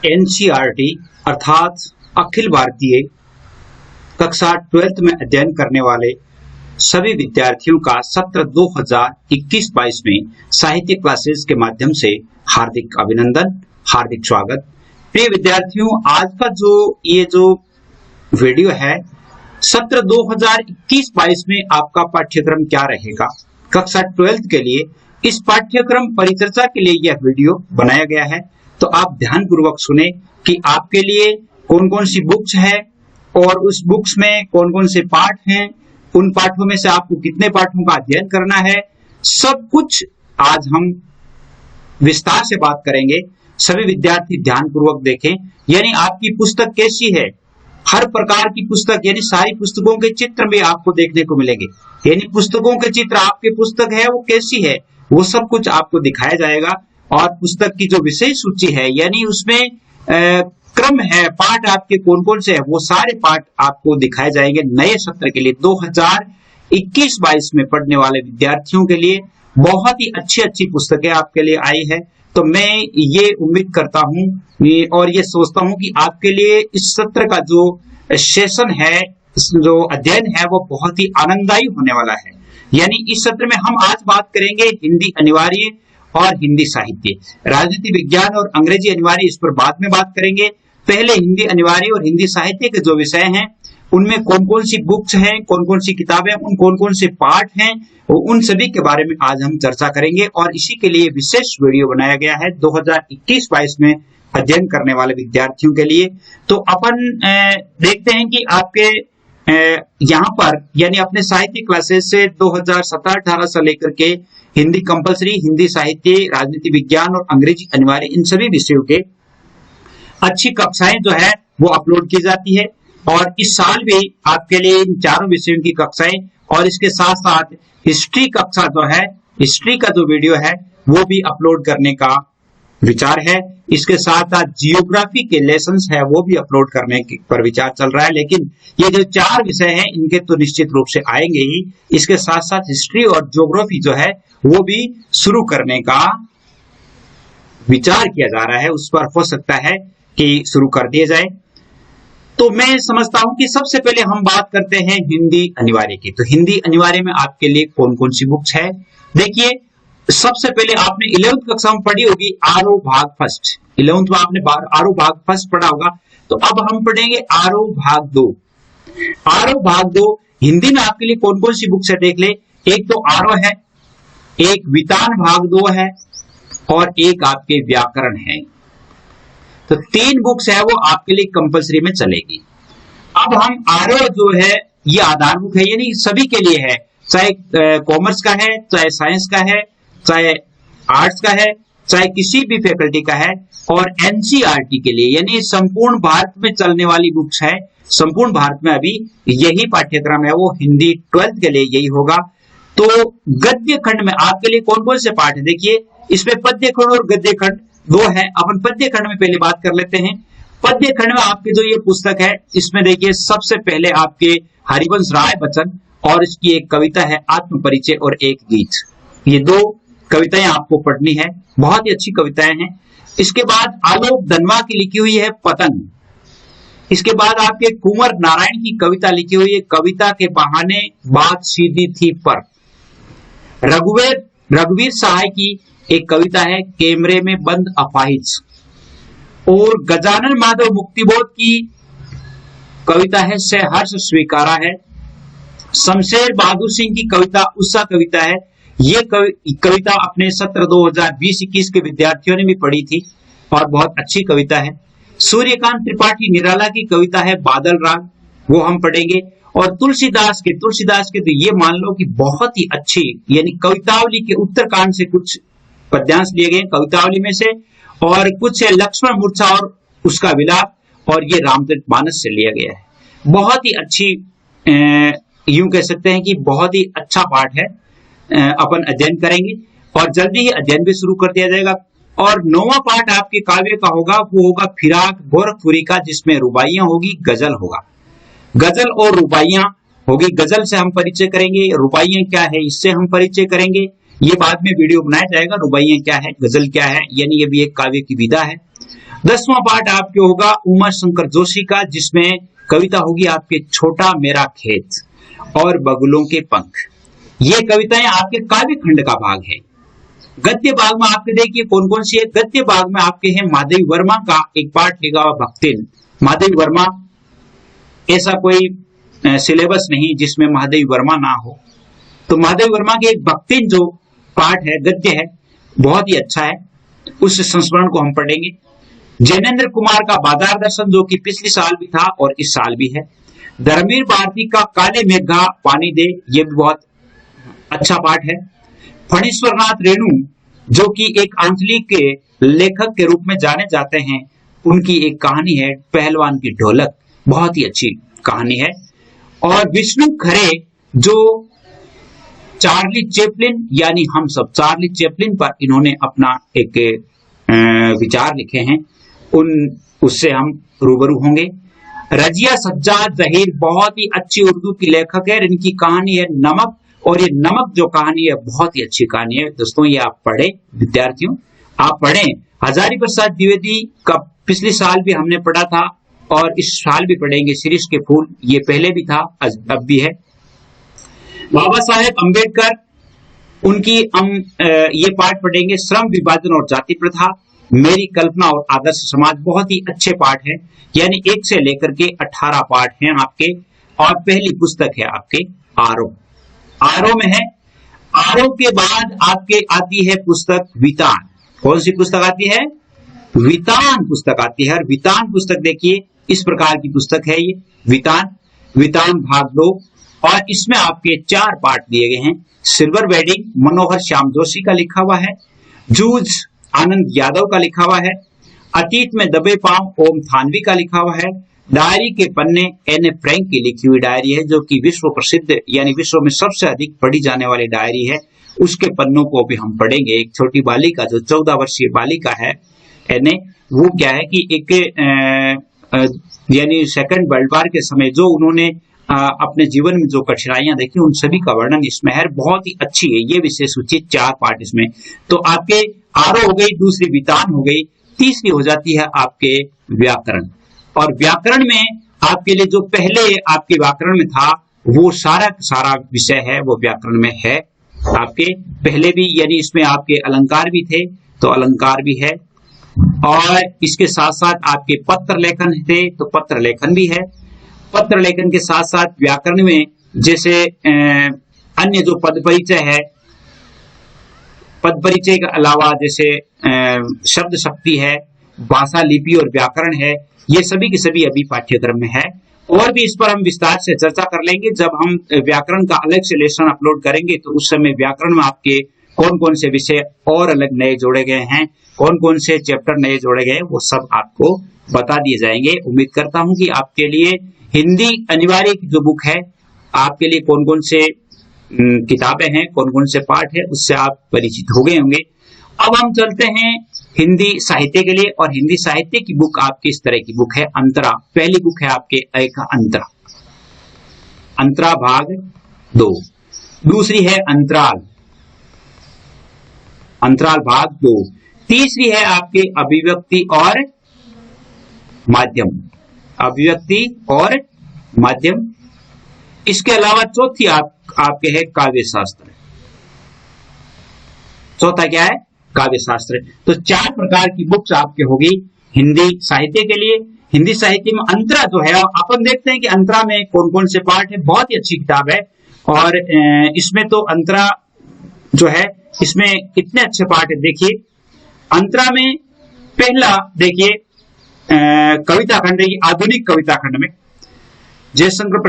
NCERT अर्थात अखिल भारतीय कक्षा 12th में अध्ययन करने वाले सभी विद्यार्थियों का सत्र 2021-22 में साहित्य क्लासेस के माध्यम से हार्दिक अभिनंदन, हार्दिक स्वागत। प्रिय विद्यार्थियों, आज का जो वीडियो है, सत्र 2021-22 में आपका पाठ्यक्रम क्या रहेगा कक्षा 12th के लिए, इस पाठ्यक्रम परिचर्चा के लिए यह वीडियो बनाया गया है। तो आप ध्यान पूर्वक सुने कि आपके लिए कौन कौन सी बुक्स है और उस बुक्स में कौन कौन से पाठ हैं, उन पाठों में से आपको कितने पाठों का अध्ययन करना है, सब कुछ आज हम विस्तार से बात करेंगे। सभी विद्यार्थी ध्यान पूर्वक देखें। यानी आपकी पुस्तक कैसी है, हर प्रकार की पुस्तक, यानी सारी पुस्तकों के चित्र भी आपको देखने को मिलेंगे। यानी पुस्तकों के चित्र, आपकी पुस्तक है वो कैसी है, वो सब कुछ आपको दिखाया जाएगा। और पुस्तक की जो विषय सूची है, यानी उसमें क्रम है, पाठ आपके कौन कौन से है, वो सारे पाठ आपको दिखाए जाएंगे। नए सत्र के लिए 2021-22 में पढ़ने वाले विद्यार्थियों के लिए बहुत ही अच्छी पुस्तकें आपके लिए आई है। तो मैं ये उम्मीद करता हूं और ये सोचता हूं कि आपके लिए इस सत्र का जो सेशन है, जो अध्ययन है, वो बहुत ही आनंददायी होने वाला है। यानी इस सत्र में हम आज बात करेंगे हिंदी अनिवार्य और हिंदी साहित्य, राजनीति विज्ञान और अंग्रेजी अनिवार्य, इस पर बाद में बात करेंगे। पहले हिंदी अनिवार्य और हिंदी साहित्य के जो विषय हैं, उनमें कौन कौन सी बुक्स हैं, कौन कौन सी किताबें, उन कौन कौन से पाठ हैं, उन सभी के बारे में आज हम चर्चा करेंगे। और इसी के लिए विशेष वीडियो बनाया गया है 2021-22 में अध्ययन करने वाले विद्यार्थियों के लिए। तो अपन देखते हैं कि आपके यहाँ पर, यानी अपने साहित्य क्लासेस से 2017-18 से लेकर के हिंदी कंपलसरी, हिंदी साहित्य, राजनीति विज्ञान और अंग्रेजी अनिवार्य, इन सभी विषयों के अच्छी कक्षाएं जो है वो अपलोड की जाती है। और इस साल भी आपके लिए इन चारों विषयों की कक्षाएं, और इसके साथ साथ हिस्ट्री कक्षा जो है, हिस्ट्री का जो वीडियो है वो भी अपलोड करने का विचार है। इसके साथ साथ जियोग्राफी के लेसन्स है वो भी अपलोड करने पर विचार चल रहा है। लेकिन ये जो चार विषय हैं, इनके तो निश्चित रूप से आएंगे ही। इसके साथ साथ हिस्ट्री और ज्योग्राफी जो है वो भी शुरू करने का विचार किया जा रहा है। उस पर हो सकता है कि शुरू कर दिया जाए। तो मैं समझता हूं कि सबसे पहले हम बात करते हैं हिंदी अनिवार्य की। तो हिंदी अनिवार्य में आपके लिए कौन कौन सी बुक्स है, देखिए। सबसे पहले आपने 11th कक्षा में पढ़ी होगी आरोह भाग फर्स्ट, 11th में आपने आरोह भाग फर्स्ट पढ़ा होगा। तो अब हम पढ़ेंगे आरोह भाग 2। आरोह भाग 2 हिंदी में आपके लिए कौन कौन सी बुक्स है, देख ले। एक तो आरोह है, एक वितान भाग 2 है, और एक आपके व्याकरण है। तो 3 बुक्स है वो आपके लिए कंपलसरी में चलेगी। अब हम आरोह जो है ये आधार बुक है, यानी सभी के लिए है, चाहे कॉमर्स का है, चाहे साइंस का है, चाहे आर्ट्स का है, चाहे किसी भी फैकल्टी का है। और एनसीईआरटी के लिए, यानी संपूर्ण भारत में चलने वाली बुक्स है। संपूर्ण भारत में अभी यही पाठ्यक्रम है, वो हिंदी 12th के लिए यही होगा। तो गद्य खंड में आपके लिए कौन कौन से पाठ है, देखिए। इसमें पद्य खंड और गद्य खंड 2 है। अपन पद्य खंड में पहले बात कर लेते हैं। पद्य खंड में आपकी जो ये पुस्तक है, इसमें देखिए सबसे पहले आपके हरिवंश राय बच्चन, और इसकी एक कविता है आत्म परिचय और एक गीत। ये 2 कविताएं आपको पढ़नी है, बहुत ही अच्छी कविताएं हैं। इसके बाद आलोक धनवा की लिखी हुई है पतंग। इसके बाद आपके कुंवर नारायण की कविता लिखी हुई है कविता के बहाने बात सीधी थी पर। रघुवीर सहाय की एक कविता है कैमरे में बंद अपाहिज। और गजानन माधव मुक्तिबोध की कविता है सहर्ष स्वीकारा है। शमशेर बहादुर सिंह की कविता उषा कविता है। ये कविता अपने सत्र 2020-21 के विद्यार्थियों ने भी पढ़ी थी और बहुत अच्छी कविता है। सूर्यकांत त्रिपाठी निराला की कविता है बादल राग, वो हम पढ़ेंगे। और तुलसीदास के तो ये मान लो कि बहुत ही अच्छी, यानी कवितावली के उत्तरकांड से कुछ पद्यांश लिए गए कवितावली में से, और कुछ है लक्ष्मण मूर्छा और उसका विलाप, और ये रामचरितमानस से लिया गया है। बहुत ही अच्छी, यूं कह सकते हैं कि बहुत ही अच्छा पाठ है। अपन अध्ययन करेंगे और जल्दी ही अध्ययन भी शुरू कर दिया जाएगा। और 9वां पाठ आपके काव्य का होगा, वो होगा फिराक गोरखपुरी का, जिसमें रुबाइयां होगी, गजल होगा। गजल और रुबाइयां होगी। गजल से हम परिचय करेंगे, रुबाइयां क्या है इससे हम परिचय करेंगे। ये बाद में वीडियो बनाया जाएगा, रुबाइयां क्या है, गजल क्या है, यानी ये भी एक काव्य की विधा है। 10वां पार्ट आपके होगा उमा शंकर जोशी का, जिसमें कविता होगी आपके छोटा मेरा खेत और बगुलों के पंख। ये कविताएं आपके काव्य खंड का भाग है। गद्य भाग में आपके देखिए कौन कौन सी है। गद्य भाग में आपके हैं माधवी वर्मा का एक पाठ लिखा हुआ भक्तिन। माधवी वर्मा, ऐसा कोई सिलेबस नहीं जिसमें महादेवी वर्मा ना हो, तो महादेवी वर्मा के एक भक्तिन जो पाठ है, गद्य है, बहुत ही अच्छा है, उस संस्मरण को हम पढ़ेंगे। जैनेन्द्र कुमार का बाजार दर्शन, जो कि पिछले साल भी था और इस साल भी है। धर्मवीर भारती का काले मेघा पानी दे, ये भी बहुत अच्छा पाठ है। फणीश्वर नाथ रेणु, जो कि एक आंचलिक के लेखक के रूप में जाने जाते हैं, उनकी एक कहानी है पहलवान की ढोलक, बहुत ही अच्छी कहानी है। और विष्णु खरे, जो चार्ली चैपलिन यानी हम सब चार्ली चैपलिन पर इन्होंने अपना एक विचार लिखे हैं, उससे हम रूबरू होंगे। रजिया सज्जाद जहीर बहुत ही अच्छी उर्दू की लेखक है, इनकी कहानी है नमक, और ये नमक जो कहानी है बहुत ही अच्छी कहानी है दोस्तों, ये आप पढ़े, विद्यार्थियों आप पढ़ें। हजारी प्रसाद द्विवेदी का पिछले साल भी हमने पढ़ा था और इस साल भी पढ़ेंगे, शिरीष के फूल, ये पहले भी था अब भी है। बाबा साहेब अम्बेडकर, उनकी हम ये पाठ पढ़ेंगे, श्रम विभाजन और जाति प्रथा, मेरी कल्पना और आदर्श समाज, बहुत ही अच्छे पाठ है, यानी 1 से लेकर के 18 पाठ हैं आपके। और पहली पुस्तक है आपके आरो, आरो में है। आरो के बाद आपके आती है पुस्तक वितान। कौन सी पुस्तक आती है? वितान पुस्तक आती है। और वितान पुस्तक देखिए इस प्रकार की पुस्तक है ये वितान, वितान भाग 2, और इसमें आपके 4 पाठ दिए गए हैं। सिल्वर वेडिंग मनोहर श्याम जोशी का लिखा हुआ है। जूझ आनंद यादव का लिखा हुआ है। अतीत में दबे पांव ओम थानवी का लिखा हुआ है। डायरी के पन्ने एन फ्रैंक की लिखी हुई डायरी है, जो कि विश्व प्रसिद्ध यानी विश्व में सबसे अधिक पढ़ी जाने वाली डायरी है। उसके पन्नों को भी हम पढ़ेंगे। एक छोटी बालिका, जो 14 वर्षीय बालिका है एने, वो क्या है कि एक यानी सेकंड वर्ल्ड वॉर के समय जो उन्होंने अपने जीवन में जो कठिनाइयां देखी, उन सभी का वर्णन इसमें है। बहुत ही अच्छी है ये विशेष सूची, 4 पार्ट इसमें। तो आपके आरो हो गई, दूसरी वितान हो गई, तीसरी हो जाती है आपके व्याकरण। और व्याकरण में आपके लिए जो पहले आपके व्याकरण में था, वो सारा विषय है वो व्याकरण में है आपके पहले भी, यानी इसमें आपके अलंकार भी थे, तो अलंकार भी है। और इसके साथ साथ आपके पत्र लेखन थे, तो पत्र लेखन भी है। पत्र लेखन के साथ साथ व्याकरण में जैसे अन्य जो पद परिचय है, पद परिचय के अलावा जैसे शब्द शक्ति है, भाषा लिपि और व्याकरण है, ये सभी के सभी अभी पाठ्यक्रम में है। और भी इस पर हम विस्तार से चर्चा कर लेंगे जब हम व्याकरण का अलग से लेसन अपलोड करेंगे, तो उस समय व्याकरण में आपके कौन कौन से विषय और अलग नए जोड़े गए हैं, कौन कौन से चैप्टर नए जोड़े गए, वो सब आपको बता दिए जाएंगे। उम्मीद करता हूं कि आपके लिए हिंदी अनिवार्य की जो बुक है, आपके लिए कौन कौन से किताबें हैं, कौन कौन से पाठ है, उससे आप परिचित हो गए होंगे। अब हम चलते हैं हिंदी साहित्य के लिए, और हिंदी साहित्य की बुक आपकी इस तरह की बुक है अंतरा। पहली बुक है आपके अ का अंतरा, अंतरा भाग 2। दूसरी है अंतराल, अंतराल भाग 2। तीसरी है आपके अभिव्यक्ति और माध्यम, अभिव्यक्ति और माध्यम। इसके अलावा चौथी आपके है काव्य शास्त्र। चौथा क्या है? काव्य शास्त्र। तो 4 प्रकार की बुक्स आपके होगी हिंदी साहित्य के लिए। हिंदी साहित्य में अंतरा जो है, अपन देखते हैं कि अंतरा में कौन कौन से पाठ है। बहुत ही अच्छी किताब है, और इसमें तो अंतरा जो है, इसमें कितने अच्छे पाठ है। देखिए अंतरा में पहला देखिए कविता खंड, आधुनिक कविता खंड में जयशंकर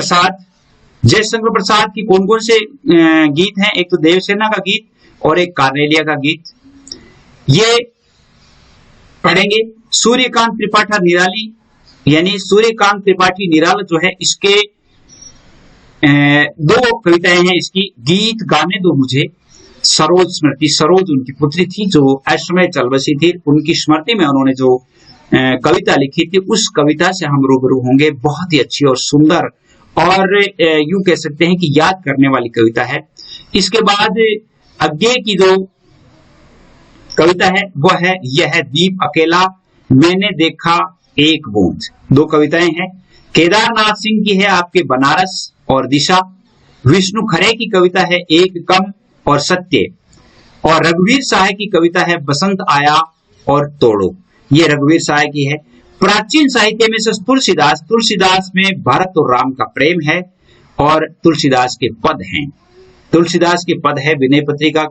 प्रसाद की कौन कौन से गीत हैं। एक तो देवसेना का गीत और एक कार्नेलिया का गीत, ये पढ़ेंगे। सूर्यकांत त्रिपाठी निराली, यानी सूर्यकांत त्रिपाठी निराला जो है, इसके 2 कविताएं हैं इसकी, गीत गाने दो मुझे, सरोज स्मृति। सरोज उनकी पुत्री थी जो अश्वमेध चल बसी थी, उनकी स्मृति में उन्होंने जो कविता लिखी थी, उस कविता से हम रूबरू होंगे। बहुत ही अच्छी और सुंदर, और यूं कह सकते हैं कि याद करने वाली कविता है। इसके बाद अज्ञे की जो कविता है वो है, यह दीप अकेला, मैंने देखा एक बूंद। दो कविताएं हैं। केदारनाथ सिंह की है आपके बनारस और दिशा। विष्णु खरे की कविता है एक कम और सत्य। और रघुवीर सहाय की कविता है बसंत आया और तोड़ो। ये रघुवीर सहाय की है। प्राचीन साहित्य में से तुलसीदास में भारत और राम का प्रेम है और तुलसीदास के पद हैं। तुलसीदास के पद है विनय पत्रिका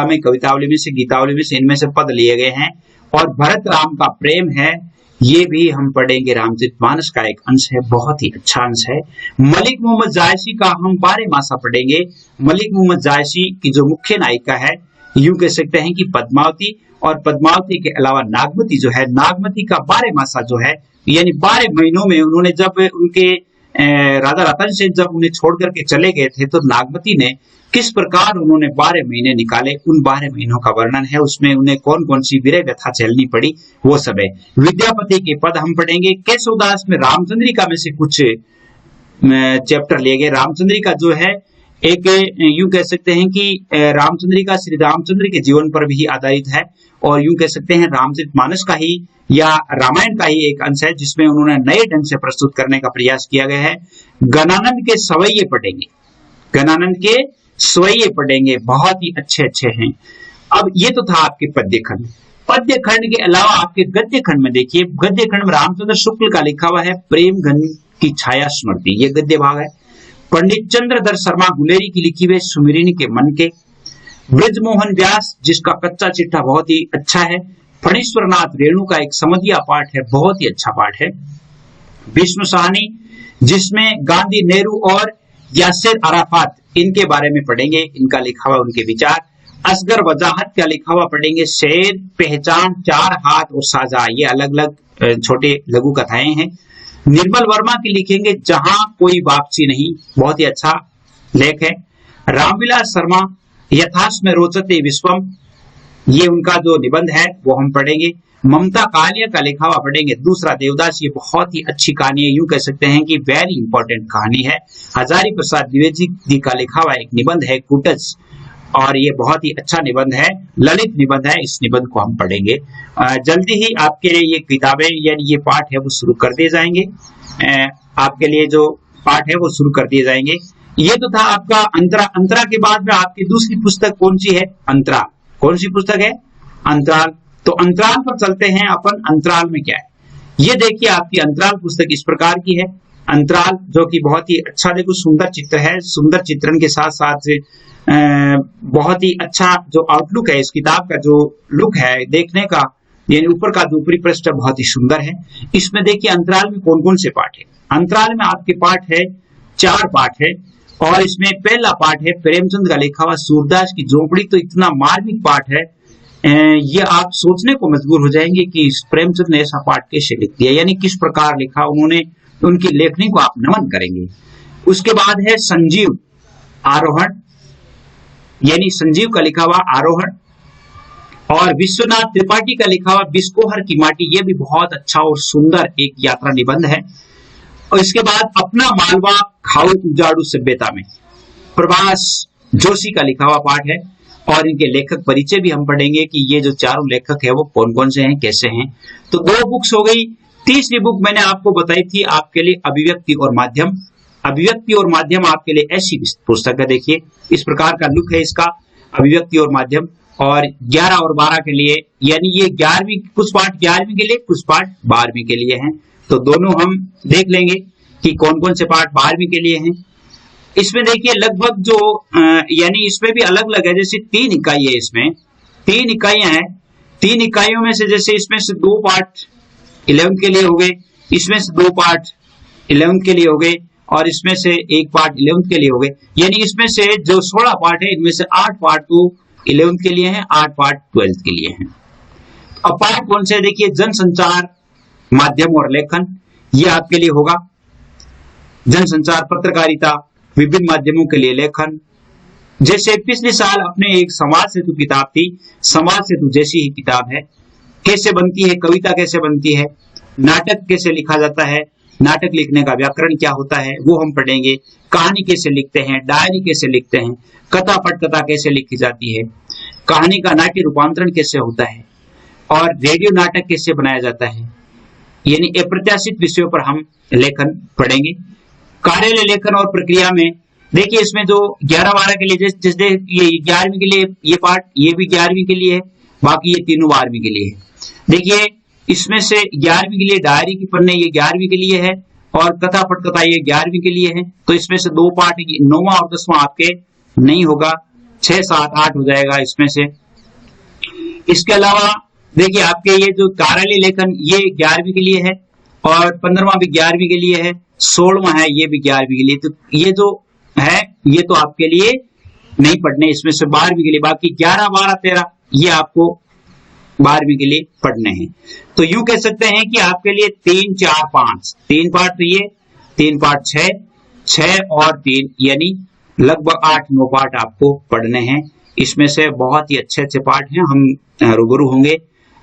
में, कवितावली में से, गीतावली में से, इनमें से पद लिए गए हैं। और भरत राम का प्रेम है, ये भी हम पढ़ेंगे। रामचरितमानस का एक अंश है, बहुत ही अच्छा अंश है। मलिक मोहम्मद जायसी का हम बारह मासा पढ़ेंगे। मलिक मोहम्मद जायसी की जो मुख्य नायिका है, यूं कह सकते हैं कि पद्मावती, और पद्मावती के अलावा नागमती जो है, नागमती का 12 मासा जो है, यानी 12 महीनों में उन्होंने, जब उनके राजा रतन सेन जब उन्हें छोड़ करके चले गए थे, तो नागमती ने किस प्रकार उन्होंने 12 महीने निकाले, उन 12 महीनों का वर्णन है। उसमें उन्हें कौन कौन सी वीर व्यथा झेलनी पड़ी, वो सब है। विद्यापति के पद हम पढ़ेंगे। केशवदास में रामचंद्रिका में से कुछ चैप्टर लिए गए। रामचंद्रिका जो है एक, यूं कह सकते हैं कि रामचंद्रिका श्री रामचंद्र के जीवन पर भी आधारित है, और यूं कह सकते हैं रामचरितमानस का ही या रामायण का ही एक अंश है, जिसमें उन्होंने नए ढंग से प्रस्तुत करने का प्रयास किया गया है। गणानंद के सवैये पढ़ेंगे, गणानंद के सवैये पढ़ेंगे, बहुत ही अच्छे अच्छे हैं। अब ये तो था आपके पद्य खंड। पद्य खंड के अलावा आपके गद्य खंड में देखिए, गद्य खंड में रामचंद्र शुक्ल का लिखा हुआ है प्रेम घन की छाया स्मृति, ये गद्य भाग है। पंडित चंद्रधर शर्मा गुलेरी की लिखी हुई सुमिरनी के मन के। ब्रजमोहन व्यास जिसका कच्चा चिट्ठा बहुत ही अच्छा है। फणीश्वरनाथ रेणु का एक समधिया पाठ है, बहुत ही अच्छा पाठ है। विष्णु साहनी जिसमें गांधी, नेहरू और यासिर अराफात इनके बारे में पढ़ेंगे, इनका लिखा हुआ उनके विचार। असगर वजाहत का लिखा हुआ पढ़ेंगे शेर, पहचान, चार हाथ और साजा, ये अलग अलग छोटे लघु कथाएं हैं। निर्मल वर्मा की लिखेंगे जहां कोई वापसी नहीं, बहुत ही अच्छा लेख है। रामविलास शर्मा यथास्म रोचते विश्वम, ये उनका जो निबंध है वो हम पढ़ेंगे। ममता कालिया का लिखा हुआ पढ़ेंगे दूसरा देवदास, ये बहुत ही अच्छी कहानी है, यूं कह सकते हैं कि वेरी इंपॉर्टेंट कहानी है। हजारी प्रसाद द्विवेदी जी का लिखा हुआ एक निबंध है कुटज, और ये बहुत ही अच्छा निबंध है, ललित निबंध है। इस निबंध को हम पढ़ेंगे। जल्दी ही आपके लिए ये किताबें यानी ये पाठ है वो शुरू कर दिए जाएंगे। आपके लिए जो पाठ है वो शुरू कर दिए जाएंगे। ये तो था आपका अंतरा। अंतरा के बाद में आपकी दूसरी पुस्तक कौन सी है? अंतराल। कौन सी पुस्तक है? अंतराल। तो अंतराल पर चलते हैं अपन। अंतराल में क्या है ये देखिए, आपकी अंतराल पुस्तक इस प्रकार की है। अंतराल जो कि बहुत ही अच्छा, देखो सुंदर चित्र है, सुंदर चित्रण के साथ साथ बहुत ही अच्छा जो आउटलुक है इस किताब का, जो लुक है देखने का, यानी ऊपर का जो ऊपरी पृष्ठ है बहुत ही सुंदर है। इसमें देखिए अंतराल में कौन कौन से पाठ है। अंतराल में आपके पाठ है 4 पाठ है, और इसमें पहला पाठ है प्रेमचंद का लिखा हुआ सूरदास की झोपड़ी। तो इतना मार्मिक पाठ है, ये आप सोचने को मजबूर हो जाएंगे कि प्रेमचंद ने ऐसा पाठ कैसे लिख दिया, यानी किस प्रकार लिखा उन्होंने, उनकी लेखनी को आप नमन करेंगे। उसके बाद है संजीव आरोहण, यानी संजीव का लिखा हुआ आरोहण, और विश्वनाथ त्रिपाठी का लिखा हुआ बिस्कोहर की माटी, ये भी बहुत अच्छा और सुंदर एक यात्रा निबंध है। और इसके बाद अपना मालवा खाऊ उजाड़ू सभ्यता में प्रभास जोशी का लिखा हुआ पाठ है, और इनके लेखक परिचय भी हम पढ़ेंगे कि ये जो चारों लेखक है वो कौन कौन से हैं, कैसे हैं। तो 2 बुक्स हो गई। तीसरी बुक मैंने आपको बताई थी आपके लिए अभिव्यक्ति और माध्यम। अभिव्यक्ति और माध्यम आपके लिए ऐसी पुस्तक है, देखिए इस प्रकार का लुक है इसका, अभिव्यक्ति और माध्यम। और 11 और 12 के लिए, यानी ये 11वीं, कुछ पाठ 11वीं के लिए, कुछ पाठ 12वीं के लिए हैं। तो दोनों हम देख लेंगे कि कौन कौन से पाठ 12वीं के लिए हैं। इसमें देखिए लगभग जो यानी इसमें भी अलग अलग है, जैसे 3 इकाई है, इसमें 3 इकाइयां हैं। 3 इकाइयों में से जैसे इसमें से 2 पाठ 11th के लिए हो गए, इसमें से 2 पाठ 11th के लिए हो गए, और इसमें से 1 पाठ 11th के लिए हो गए। यानी इसमें से जो 16 पाठ है, इनमें से 8 पाठ तो 11th के लिए हैं, 8 पाठ 12th के लिए हैं। अब पाठ कौन से देखिए, जनसंचार, माध्यम और लेखन, ये आपके लिए होगा। जनसंचार, पत्रकारिता, विभिन्न माध्यमों के लिए लेखन। जैसे पिछले साल अपने एक समाज सेतु किताब थी, समाज सेतु जैसी ही किताब है। कैसे बनती है कविता, कैसे बनती है, नाटक कैसे लिखा जाता है, नाटक लिखने का व्याकरण क्या होता है वो हम पढ़ेंगे। कहानी कैसे लिखते हैं, डायरी कैसे लिखते हैं, कथा पटकथा कैसे लिखी जाती है, कहानी का नाट्य रूपांतरण कैसे होता है, और रेडियो नाटक कैसे बनाया जाता है, यानी अप्रत्याशित विषयों पर हम लेखन पढ़ेंगे। कार्यालय लेखन और प्रक्रिया में देखिए इसमें जो 11-12 के लिए, जैसे ये 11वीं के लिए ये पार्ट, ये भी 11वीं के लिए है, बाकी ये तीनों 12वीं के लिए है। देखिए इसमें से 11वीं के लिए डायरी की पन्ने ये 11वीं के लिए है और कथा पटकथा ये 11वीं के लिए है। तो इसमें से 2 पार्ट, 9वां और 10वां आपके नहीं होगा, 6, 7, 8 हो जाएगा इसमें से। इसके अलावा देखिए आपके ये जो कार्यालय लेखन ये 11वीं के लिए है और 15वां भी 11वीं के लिए है, 16वां है ये भी 11वीं के लिए। तो ये जो है ये तो आपके लिए नहीं पढ़ने, इसमें से 12वीं के लिए, बाकी 11, 12, 13 ये आपको 12वीं के लिए पढ़ने हैं। तो यूं कह सकते हैं कि आपके लिए 3, 4, 5 3 पार्ट, तो ये 3 पार्ट 6 और 3 यानी लगभग 8-9 पार्ट आपको पढ़ने हैं। इसमें से बहुत ही अच्छे अच्छे पार्ट हैं, हम रूबरू होंगे।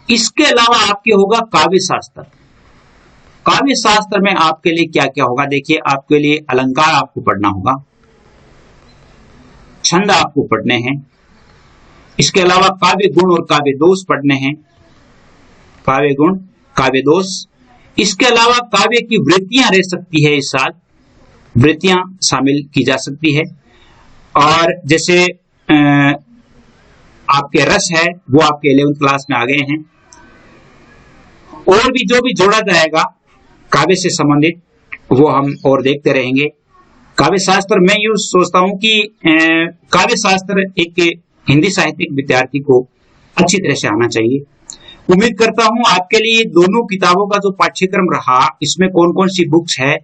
इसके अलावा आपके होगा काव्य शास्त्र। काव्य शास्त्र में आपके लिए क्या क्या होगा, देखिए आपके लिए अलंकार आपको पढ़ना होगा, छंद आपको पढ़ने हैं, इसके अलावा काव्य गुण और काव्य दोष पढ़ने हैं, काव्य गुण, काव्य दोष। इसके अलावा काव्य की वृत्तियां रह सकती है, इस साल वृत्तियां शामिल की जा सकती है। और जैसे आपके रस है वो आपके 11th क्लास में आ गए हैं। और भी जो भी जोड़ा जाएगा काव्य से संबंधित वो हम और देखते रहेंगे। काव्य शास्त्र मैं यूं सोचता हूं कि काव्य शास्त्र एक हिंदी साहित्यिक विद्यार्थी को अच्छी तरह से आना चाहिए। उम्मीद करता हूं आपके लिए दोनों किताबों का जो पाठ्यक्रम रहा, इसमें कौन कौन सी बुक्स है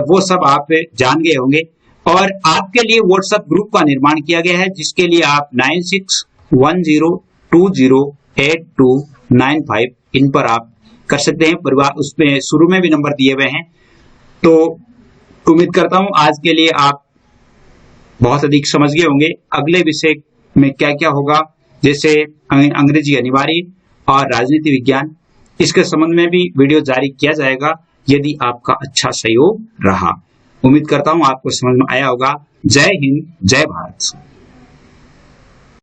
वो सब आप जान गए होंगे। और आपके लिए व्हाट्सएप ग्रुप का निर्माण किया गया है, जिसके लिए आप 9610208295 इन पर आप कर सकते हैं। परिवार उसमें शुरू में भी नंबर दिए हुए हैं। तो उम्मीद करता हूं आज के लिए आप बहुत अधिक समझ गए होंगे। अगले विषय में क्या क्या होगा, जैसे अंग्रेजी अनिवार्य और राजनीति विज्ञान, इसके संबंध में भी वीडियो जारी किया जाएगा यदि आपका अच्छा सहयोग रहा। उम्मीद करता हूं आपको समझ में आया होगा। जय हिंद, जय भारत।